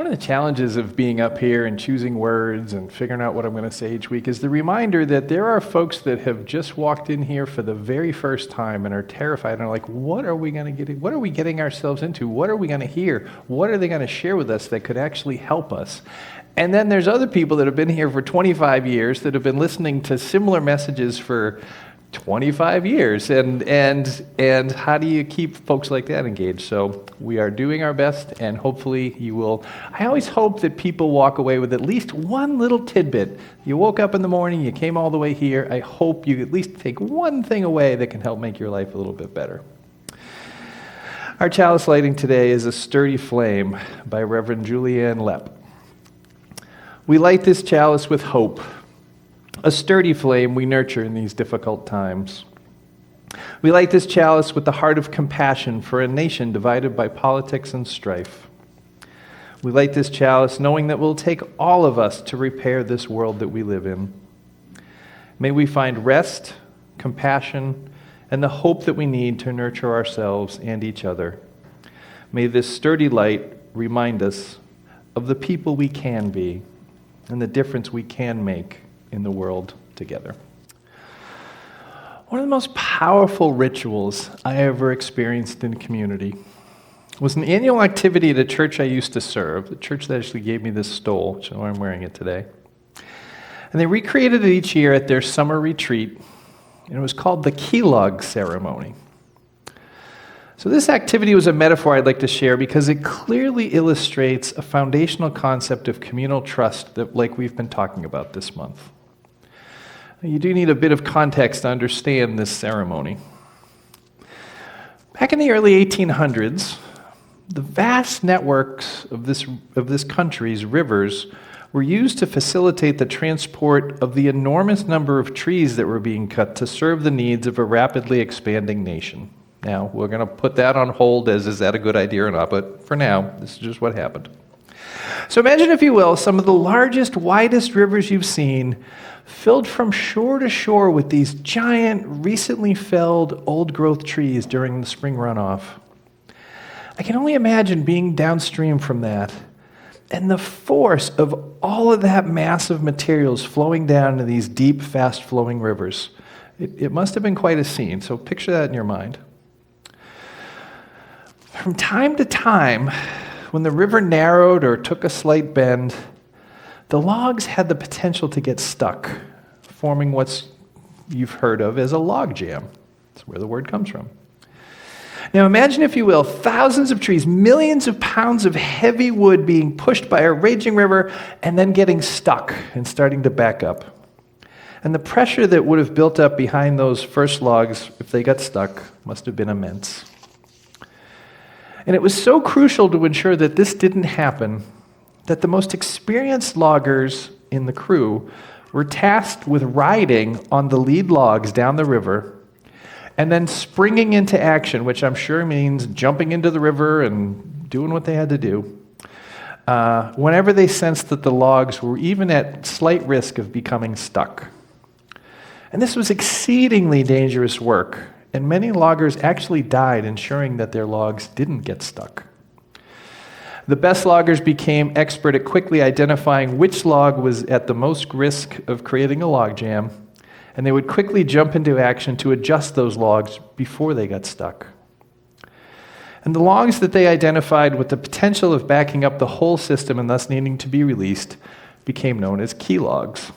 One of the challenges of being up here and choosing words and figuring out what I'm going to say each week is the reminder that there are folks that have just walked in here for the very first time and are terrified and are like, what are we going to get? What are we getting ourselves into? What are we going to hear? What are they going to share with us that could actually help us? And then there's other people that have been here for 25 years that have been listening to similar messages for 25 years, and how do you keep folks like that engaged? So we are doing our best, and hopefully you will. I always hope that people walk away with at least one little tidbit. You woke up in the morning, you came all the way here. I hope you at least take one thing away that can help make your life a little bit better. Our chalice lighting today is A Sturdy Flame by Reverend Julianne Lepp. We light this chalice with hope. A sturdy flame we nurture in these difficult times. We light this chalice with the heart of compassion for a nation divided by politics and strife. We light this chalice knowing that it will take all of us to repair this world that we live in. May we find rest, compassion, and the hope that we need to nurture ourselves and each other. May this sturdy light remind us of the people we can be and the difference we can make in the world together. One of the most powerful rituals I ever experienced in community was an annual activity at a church I used to serve, the church that actually gave me this stole, which is why I'm wearing it today. And they recreated it each year at their summer retreat, and it was called the key log ceremony. So this activity was a metaphor I'd like to share because it clearly illustrates a foundational concept of communal trust that, like we've been talking about this month. You do need a bit of context to understand this ceremony. Back in the early 1800s, the vast networks of this country's rivers were used to facilitate the transport of the enormous number of trees that were being cut to serve the needs of a rapidly expanding nation. Now, we're going to put that on hold as is that a good idea or not, but for now, this is just what happened. So imagine, if you will, some of the largest, widest rivers you've seen filled from shore to shore with these giant, recently felled, old-growth trees during the spring runoff. I can only imagine being downstream from that and the force of all of that massive materials flowing down into these deep, fast-flowing rivers. It must have been quite a scene, so picture that in your mind. From time to time, when the river narrowed or took a slight bend, the logs had the potential to get stuck, forming what you've heard of as a log jam. That's where the word comes from. Now imagine, if you will, thousands of trees, millions of pounds of heavy wood being pushed by a raging river and then getting stuck and starting to back up. And the pressure that would have built up behind those first logs, if they got stuck, must have been immense. And it was so crucial to ensure that this didn't happen that the most experienced loggers in the crew were tasked with riding on the lead logs down the river and then springing into action, which I'm sure means jumping into the river and doing what they had to do, whenever they sensed that the logs were even at slight risk of becoming stuck. And this was exceedingly dangerous work, and many loggers actually died ensuring that their logs didn't get stuck. The best loggers became expert at quickly identifying which log was at the most risk of creating a log jam, and they would quickly jump into action to adjust those logs before they got stuck. And the logs that they identified with the potential of backing up the whole system and thus needing to be released became known as key logs.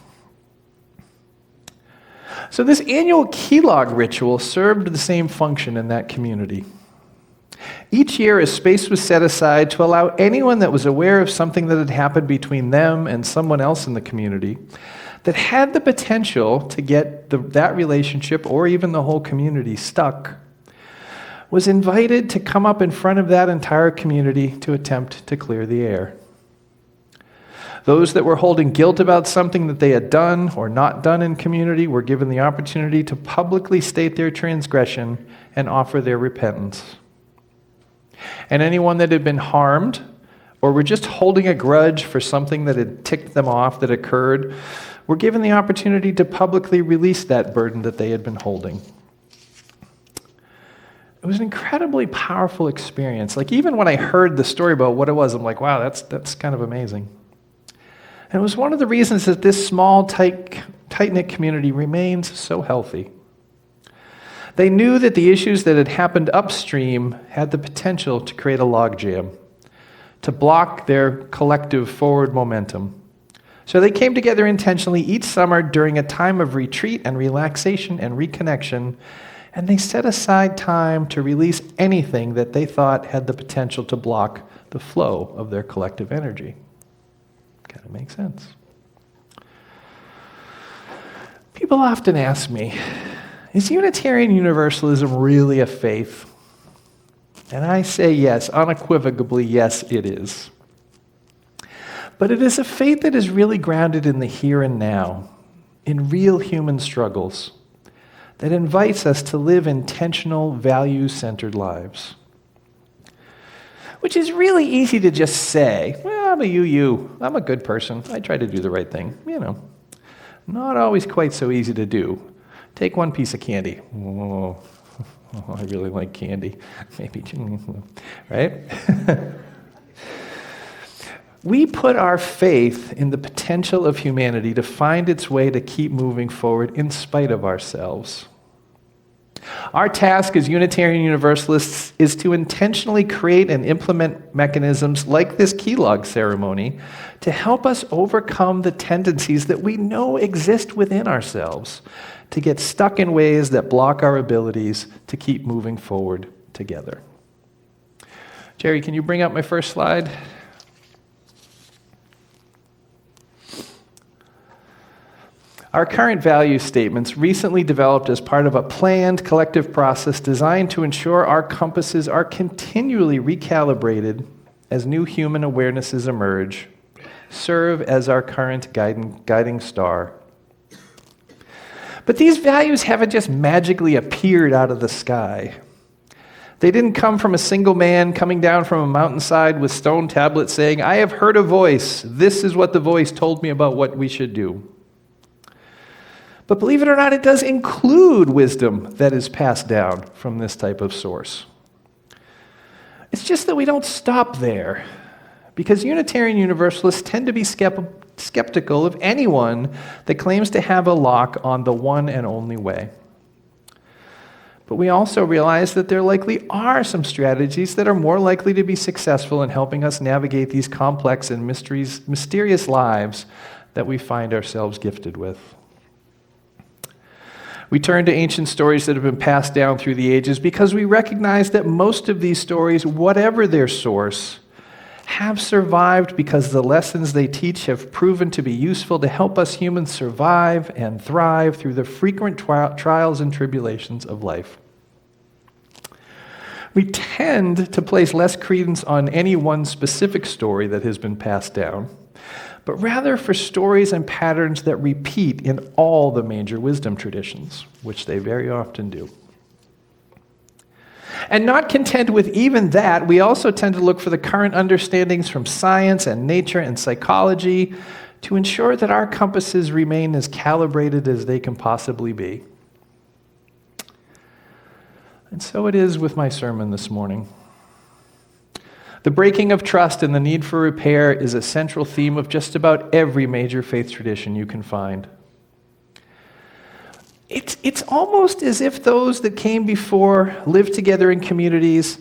So this annual key log ritual served the same function in that community. Each year, a space was set aside to allow anyone that was aware of something that had happened between them and someone else in the community that had the potential to get that relationship or even the whole community stuck, was invited to come up in front of that entire community to attempt to clear the air. Those that were holding guilt about something that they had done or not done in community were given the opportunity to publicly state their transgression and offer their repentance. And anyone that had been harmed or were just holding a grudge for something that had ticked them off that occurred were given the opportunity to publicly release that burden that they had been holding. it was an incredibly powerful experience. Like, even when I heard the story about what it was, I'm like, wow, that's kind of amazing. And it was one of the reasons that this small, tight-knit community remains so healthy. They knew that the issues that had happened upstream had the potential to create a logjam, to block their collective forward momentum. So they came together intentionally each summer during a time of retreat and relaxation and reconnection, and they set aside time to release anything that they thought had the potential to block the flow of their collective energy. Kind of makes sense. People often ask me, is Unitarian Universalism really a faith? And I say yes, unequivocally yes, it is. But it is a faith that is really grounded in the here and now, in real human struggles, that invites us to live intentional, value-centered lives. Which is really easy to just say, well, I'm a you. I'm a good person. I try to do the right thing. Not always quite so easy to do. Take one piece of candy. Oh, I really like candy. Maybe, right? We put our faith in the potential of humanity to find its way to keep moving forward in spite of ourselves. Our task as Unitarian Universalists is to intentionally create and implement mechanisms like this key log ceremony to help us overcome the tendencies that we know exist within ourselves, to get stuck in ways that block our abilities to keep moving forward together. Jerry, can you bring up my first slide? Our current value statements recently developed as part of a planned collective process designed to ensure our compasses are continually recalibrated as new human awarenesses emerge, serve as our current guiding star. But these values haven't just magically appeared out of the sky. They didn't come from a single man coming down from a mountainside with stone tablets saying, I have heard a voice. This is what the voice told me about what we should do. But believe it or not, it does include wisdom that is passed down from this type of source. It's just that we don't stop there, because Unitarian Universalists tend to be skeptical of anyone that claims to have a lock on the one and only way. But we also realize that there likely are some strategies that are more likely to be successful in helping us navigate these complex and mysterious lives that we find ourselves gifted with. We turn to ancient stories that have been passed down through the ages because we recognize that most of these stories, whatever their source, have survived because the lessons they teach have proven to be useful to help us humans survive and thrive through the frequent trials and tribulations of life. We tend to place less credence on any one specific story that has been passed down, but rather for stories and patterns that repeat in all the major wisdom traditions, which they very often do. And not content with even that, we also tend to look for the current understandings from science and nature and psychology to ensure that our compasses remain as calibrated as they can possibly be. And so it is with my sermon this morning. The breaking of trust and the need for repair is a central theme of just about every major faith tradition you can find. It's almost as if those that came before lived together in communities,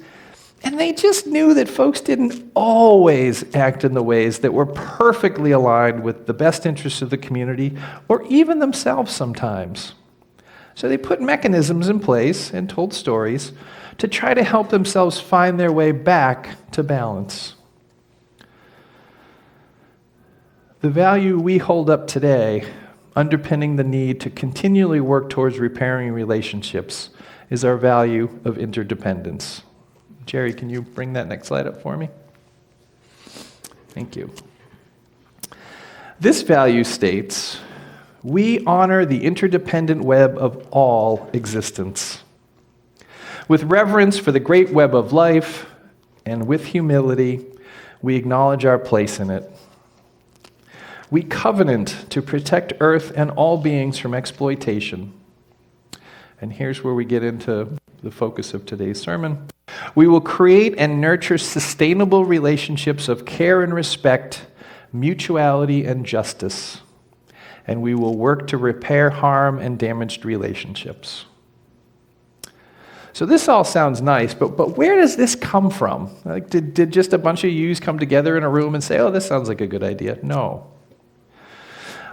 and they just knew that folks didn't always act in the ways that were perfectly aligned with the best interests of the community, or even themselves sometimes. So they put mechanisms in place and told stories to try to help themselves find their way back to balance. The value we hold up today, underpinning the need to continually work towards repairing relationships, is our value of interdependence. Jerry, can you bring that next slide up for me? Thank you. This value states, we honor the interdependent web of all existence. With reverence for the great web of life, and with humility, we acknowledge our place in it. We covenant to protect Earth and all beings from exploitation. And here's where we get into the focus of today's sermon. We will create and nurture sustainable relationships of care and respect, mutuality and justice. And we will work to repair harm and damaged relationships. So this all sounds nice, but where does this come from? Like, did just a bunch of yous come together in a room and say, oh, this sounds like a good idea? No.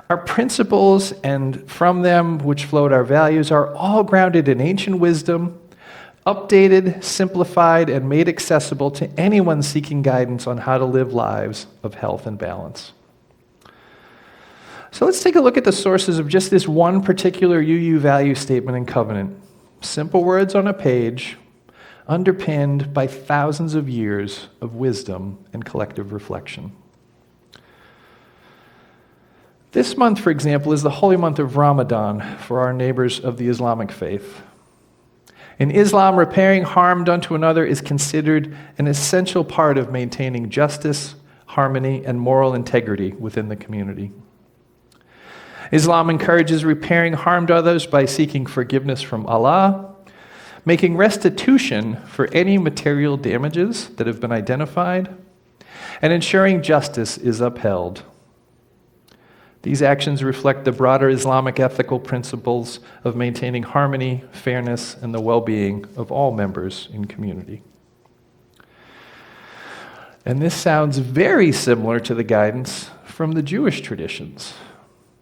Our principles and from them which flowed our values are all grounded in ancient wisdom, updated, simplified, and made accessible to anyone seeking guidance on how to live lives of health and balance. So let's take a look at the sources of just this one particular UU value statement and covenant. Simple words on a page, underpinned by thousands of years of wisdom and collective reflection. This month, for example, is the holy month of Ramadan for our neighbors of the Islamic faith. In Islam, repairing harm done to another is considered an essential part of maintaining justice, harmony, and moral integrity within the community. Islam encourages repairing harm to others by seeking forgiveness from Allah, making restitution for any material damages that have been identified, and ensuring justice is upheld. These actions reflect the broader Islamic ethical principles of maintaining harmony, fairness, and the well-being of all members in community. And this sounds very similar to the guidance from the Jewish traditions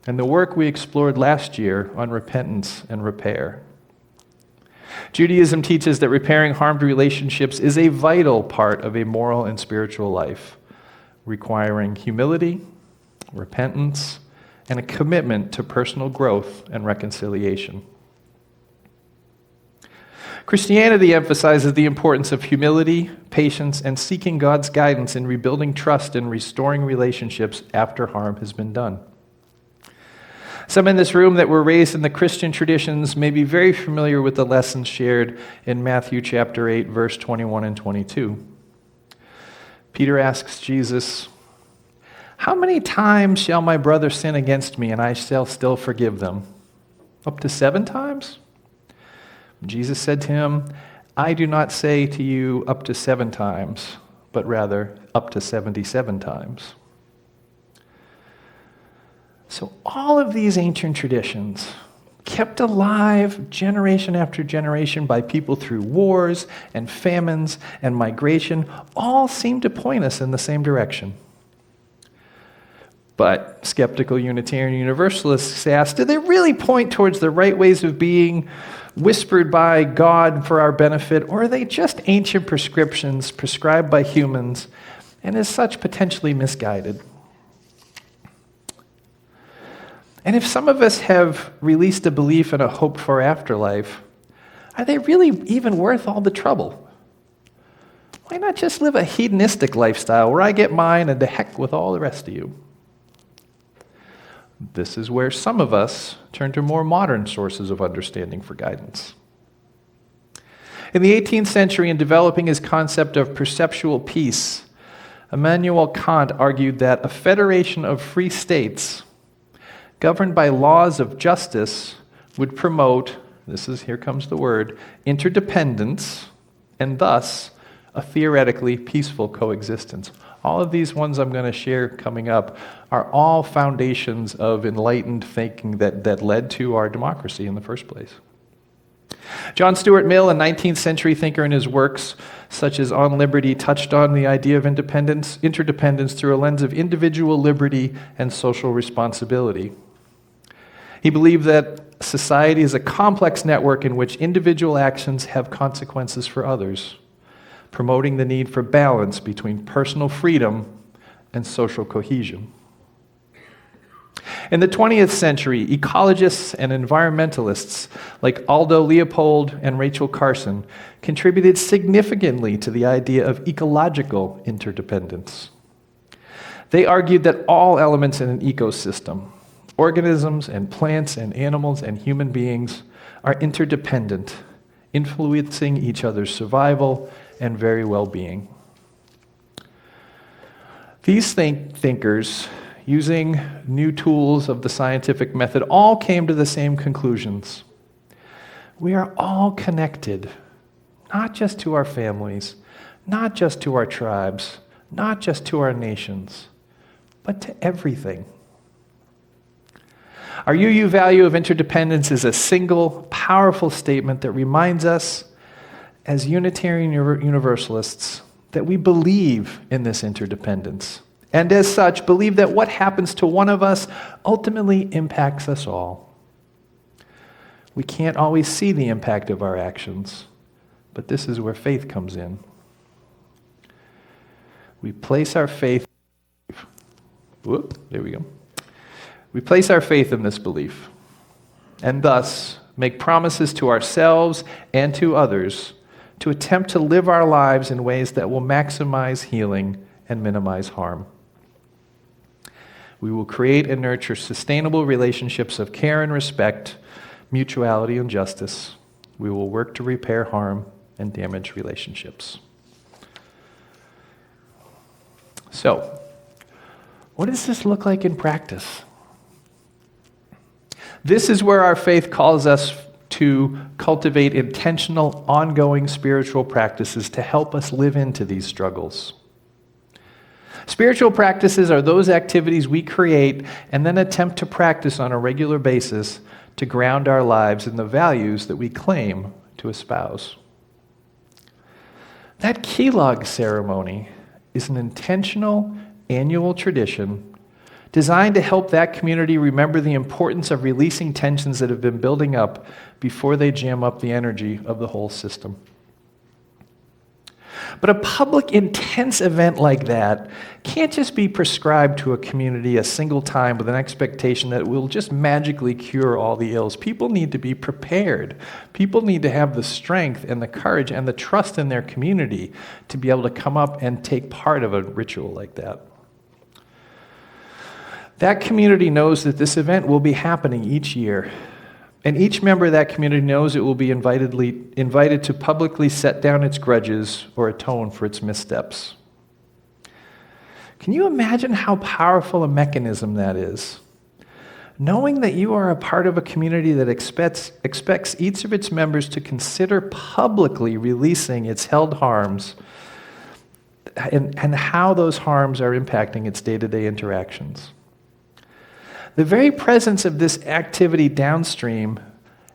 and the work we explored last year on repentance and repair. Judaism teaches that repairing harmed relationships is a vital part of a moral and spiritual life, requiring humility, repentance, and a commitment to personal growth and reconciliation. Christianity emphasizes the importance of humility, patience, and seeking God's guidance in rebuilding trust and restoring relationships after harm has been done. Some in this room that were raised in the Christian traditions may be very familiar with the lessons shared in Matthew chapter 8, verse 21 and 22. Peter asks Jesus, "How many times shall my brother sin against me, and I shall still forgive them? Up to 7 times?" Jesus said to him, "I do not say to you up to 7 times, but rather up to 77 times." So all of these ancient traditions, kept alive generation after generation by people through wars and famines and migration, all seem to point us in the same direction. But skeptical Unitarian Universalists ask, do they really point towards the right ways of being whispered by God for our benefit, or are they just ancient prescriptions prescribed by humans and as such potentially misguided? And if some of us have released a belief in a hope for afterlife, are they really even worth all the trouble? Why not just live a hedonistic lifestyle where I get mine and to heck with all the rest of you? This is where some of us turn to more modern sources of understanding for guidance. In the 18th century, in developing his concept of perceptual peace, Immanuel Kant argued that a federation of free states governed by laws of justice would promote, here comes the word, interdependence, and thus a theoretically peaceful coexistence. All of these ones I'm going to share coming up are all foundations of enlightened thinking that led to our democracy in the first place. John Stuart Mill, a 19th century thinker, in his works such as On Liberty, touched on the idea of interdependence through a lens of individual liberty and social responsibility. He believed that society is a complex network in which individual actions have consequences for others, promoting the need for balance between personal freedom and social cohesion. In the 20th century, ecologists and environmentalists like Aldo Leopold and Rachel Carson contributed significantly to the idea of ecological interdependence. They argued that all elements in an ecosystem, organisms and plants and animals and human beings, are interdependent, influencing each other's survival and very well-being. These thinkers, using new tools of the scientific method, all came to the same conclusions. We are all connected not just to our families, not just to our tribes, not just to our nations, but to everything. Our UU value of interdependence is a single, powerful statement that reminds us, as Unitarian Universalists, that we believe in this interdependence, and as such, believe that what happens to one of us ultimately impacts us all. We can't always see the impact of our actions, but this is where faith comes in. We place our faith, there we go. We place our faith in this belief, and thus make promises to ourselves and to others to attempt to live our lives in ways that will maximize healing and minimize harm. We will create and nurture sustainable relationships of care and respect, mutuality and justice. We will work to repair harm and damaged relationships. So, what does this look like in practice? This is where our faith calls us to cultivate intentional, ongoing spiritual practices to help us live into these struggles. Spiritual practices are those activities we create and then attempt to practice on a regular basis to ground our lives in the values that we claim to espouse. That Keylog ceremony is an intentional annual tradition designed to help that community remember the importance of releasing tensions that have been building up before they jam up the energy of the whole system. But a public, intense event like that can't just be prescribed to a community a single time with an expectation that it will just magically cure all the ills. People need to be prepared. People need to have the strength and the courage and the trust in their community to be able to come up and take part of a ritual like that. That community knows that this event will be happening each year, and each member of that community knows it will be invited to publicly set down its grudges or atone for its missteps. Can you imagine how powerful a mechanism that is? Knowing that you are a part of a community that expects each of its members to consider publicly releasing its held harms and how those harms are impacting its day-to-day interactions. The very presence of this activity downstream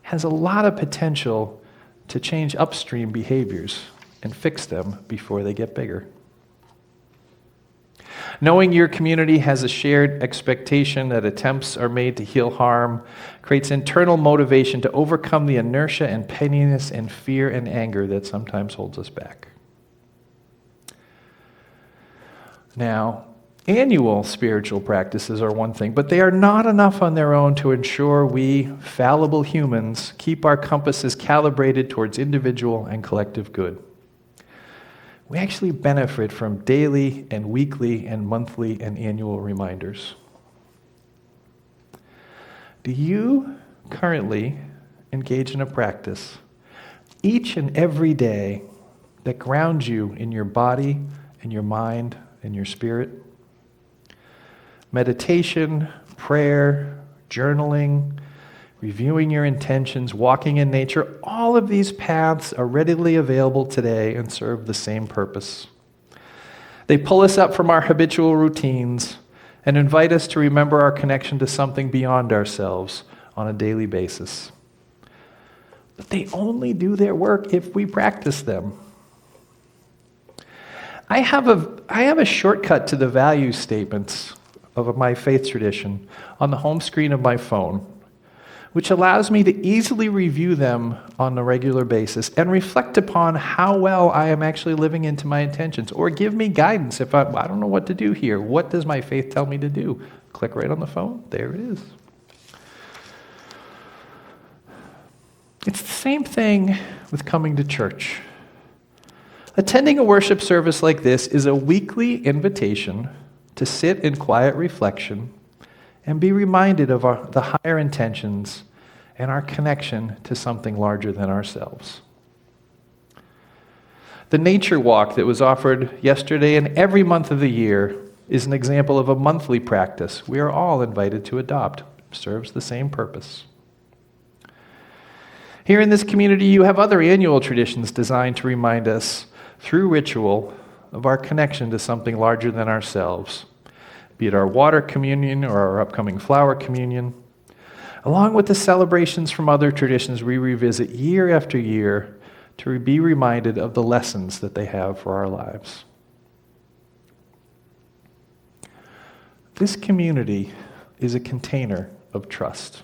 has a lot of potential to change upstream behaviors and fix them before they get bigger. Knowing your community has a shared expectation that attempts are made to heal harm creates internal motivation to overcome the inertia and pettiness and fear and anger that sometimes holds us back. Now, annual spiritual practices are one thing, but they are not enough on their own to ensure we, fallible humans, keep our compasses calibrated towards individual and collective good. We actually benefit from daily and weekly and monthly and annual reminders. Do you currently engage in a practice each and every day that grounds you in your body and your mind and your spirit? Meditation, prayer, journaling, reviewing your intentions, walking in nature, all of these paths are readily available today and serve the same purpose. They pull us up from our habitual routines and invite us to remember our connection to something beyond ourselves on a daily basis. But they only do their work if we practice them. I have a shortcut to the value statements of my faith tradition on the home screen of my phone, which allows me to easily review them on a regular basis and reflect upon how well I am actually living into my intentions, or give me guidance if I don't know what to do here. What does my faith tell me to do? Click right on the phone. There it is. It's the same thing with coming to church. Attending a worship service like this is a weekly invitation to sit in quiet reflection and be reminded of the higher intentions and our connection to something larger than ourselves. The nature walk that was offered yesterday and every month of the year is an example of a monthly practice we are all invited to adopt. It serves the same purpose. Here in this community, you have other annual traditions designed to remind us, through ritual, of our connection to something larger than ourselves, be it our water communion or our upcoming flower communion. Along with the celebrations from other traditions we revisit year after year to be reminded of the lessons that they have for our lives. This community is a container of trust.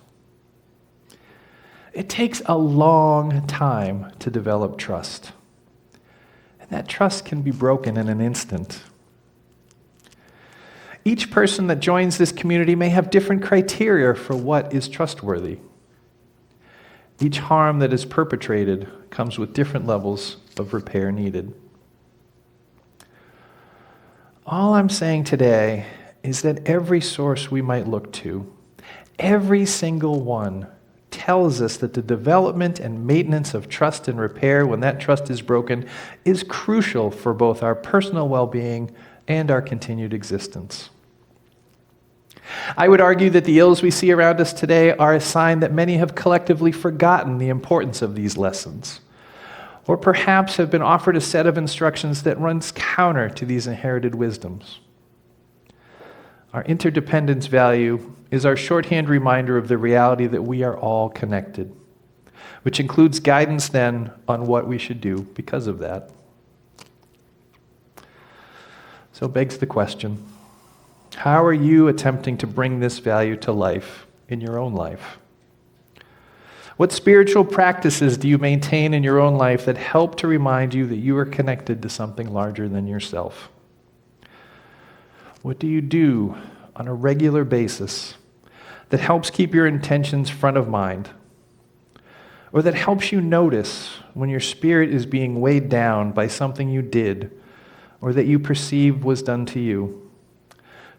It takes a long time to develop trust. And that trust can be broken in an instant. Each person that joins this community may have different criteria for what is trustworthy. Each harm that is perpetrated comes with different levels of repair needed. All I'm saying today is that every source we might look to, every single one, tells us that the development and maintenance of trust and repair when that trust is broken is crucial for both our personal well-being and our continued existence. I would argue that the ills we see around us today are a sign that many have collectively forgotten the importance of these lessons, or perhaps have been offered a set of instructions that runs counter to these inherited wisdoms. Our interdependence value is our shorthand reminder of the reality that we are all connected, which includes guidance then on what we should do because of that. So begs the question, how are you attempting to bring this value to life in your own life? What spiritual practices do you maintain in your own life that help to remind you that you are connected to something larger than yourself? What do you do on a regular basis that helps keep your intentions front of mind? Or that helps you notice when your spirit is being weighed down by something you did or that you perceived was done to you,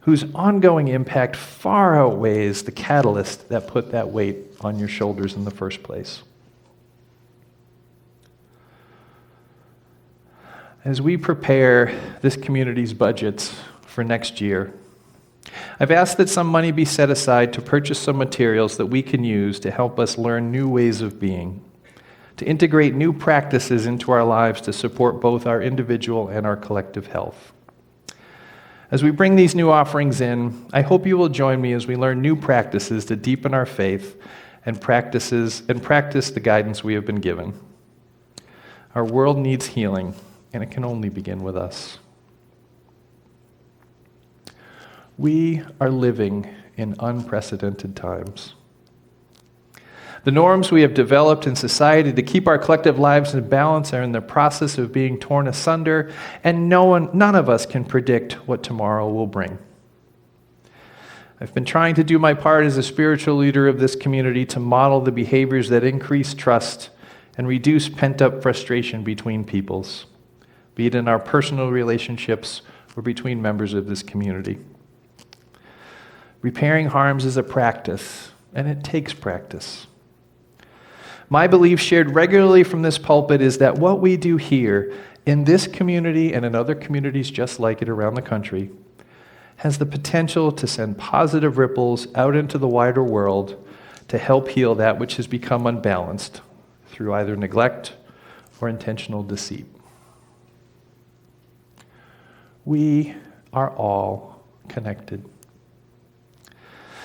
whose ongoing impact far outweighs the catalyst that put that weight on your shoulders in the first place? As we prepare this community's budgets for next year, I've asked that some money be set aside to purchase some materials that we can use to help us learn new ways of being, to integrate new practices into our lives to support both our individual and our collective health. As we bring these new offerings in, I hope you will join me as we learn new practices to deepen our faith and practice the guidance we have been given. Our world needs healing, and it can only begin with us. We are living in unprecedented times. The norms we have developed in society to keep our collective lives in balance are in the process of being torn asunder, and none of us can predict what tomorrow will bring. I've been trying to do my part as a spiritual leader of this community to model the behaviors that increase trust and reduce pent-up frustration between peoples, be it in our personal relationships or between members of this community. Repairing harms is a practice, and it takes practice. My belief, shared regularly from this pulpit, is that what we do here, in this community and in other communities just like it around the country, has the potential to send positive ripples out into the wider world to help heal that which has become unbalanced through either neglect or intentional deceit. We are all connected.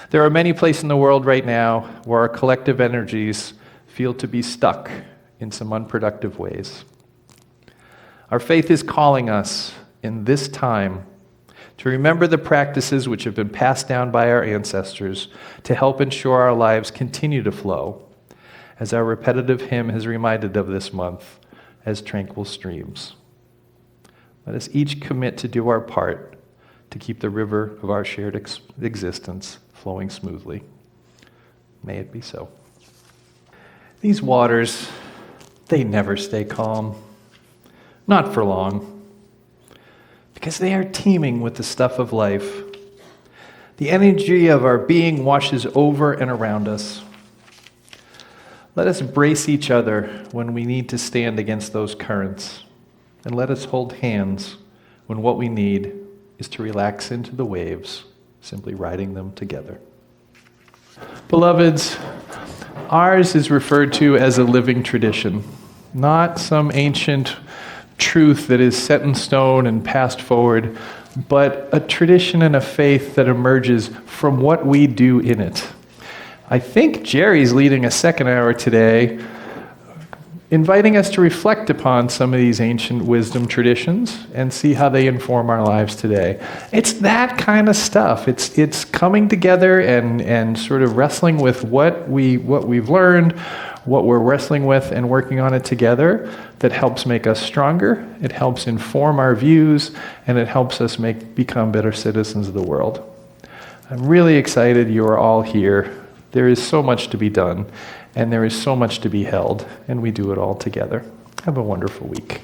There are many places in the world right now where our collective energies feel to be stuck in some unproductive ways. Our faith is calling us in this time to remember the practices which have been passed down by our ancestors to help ensure our lives continue to flow, as our repetitive hymn has reminded of this month, as tranquil streams. Let us each commit to do our part to keep the river of our shared existence flowing smoothly. May it be so. These waters, they never stay calm. Not for long. Because they are teeming with the stuff of life. The energy of our being washes over and around us. Let us brace each other when we need to stand against those currents. And let us hold hands when what we need is to relax into the waves, simply riding them together. Beloveds, Ours is referred to as a living tradition, not some ancient truth that is set in stone and passed forward, but a tradition and a faith that emerges from what we do in it. I think Jerry's leading a second hour today, inviting us to reflect upon some of these ancient wisdom traditions and see how they inform our lives today. It's that kind of stuff. It's coming together and sort of wrestling with what we've learned, what we're wrestling with, and working on it together that helps make us stronger, it helps inform our views, and it helps us become better citizens of the world. I'm really excited you are all here. There is so much to be done, and there is so much to be held, and we do it all together. Have a wonderful week.